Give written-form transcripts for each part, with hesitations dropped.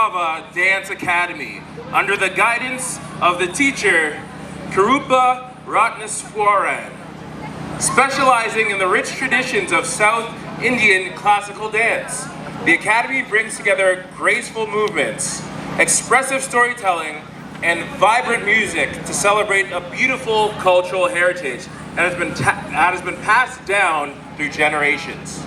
Bava Dance Academy under the guidance of the teacher Karupa Ratnaswaran, specializing in the rich traditions of South Indian classical dance. The Academy brings together graceful movements, expressive storytelling, and vibrant music to celebrate a beautiful cultural heritage that has been passed down through generations.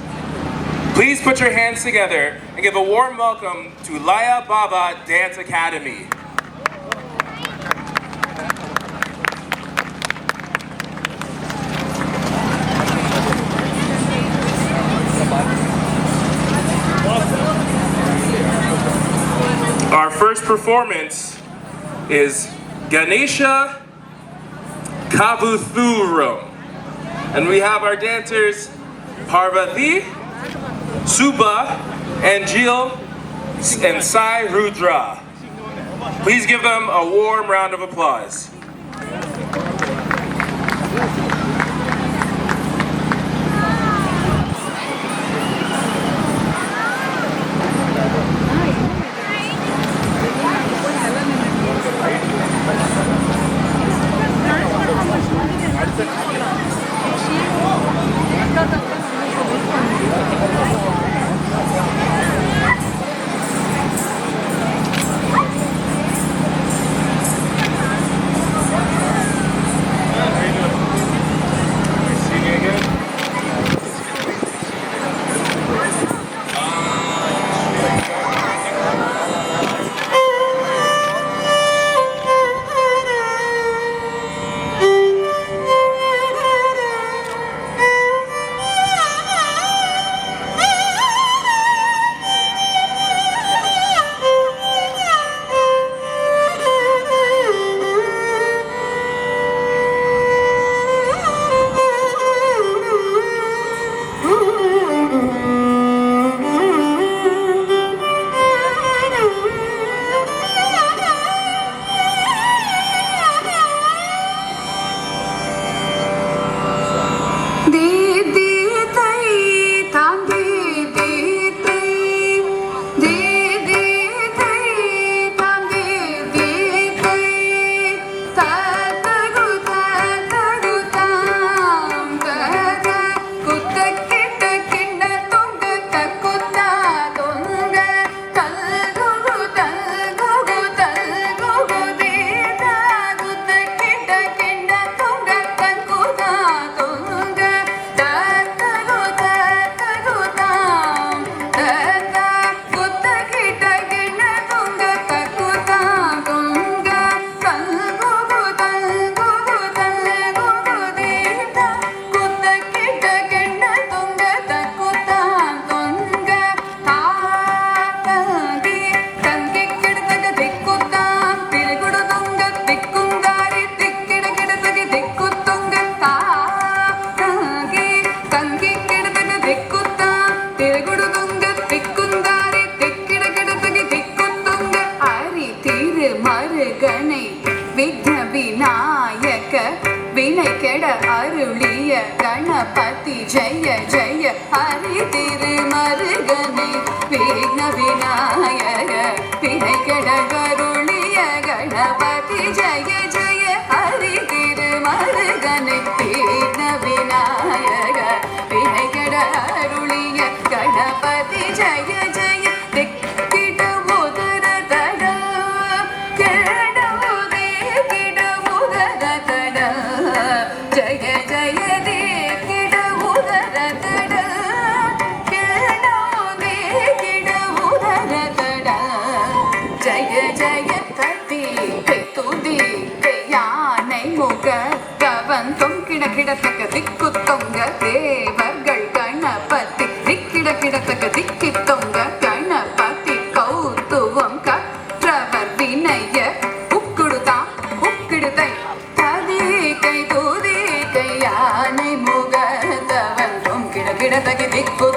Please put your hands together and give a warm welcome to Laya Bava Dance Academy. Our first performance is Ganesha Kavuthuram. And we have our dancers Parvati, Subha, Anjil, and Sai Rudra. Please give them a warm round of applause. Ganpati जय जय हरि तिरुमरुगने विघ्न विनायक विनयकड़ करुणिय गणपति जय जय हरि तिरुमरुगने विघ्न विनायक विनयकड़ करुणिय गणपति जय जय கிடத்தக்க திக்கு தொங்க தேவர்கள் கணபதி கிடத்தக்க திக்கி தொங்க கணபதி கௌத்துவம் கற்றவர் வினய உக்குடுதான் உக்கிடுதை ததிகை தூதிகை யானை முகத்தவன் கிடத்தக்க திக்கு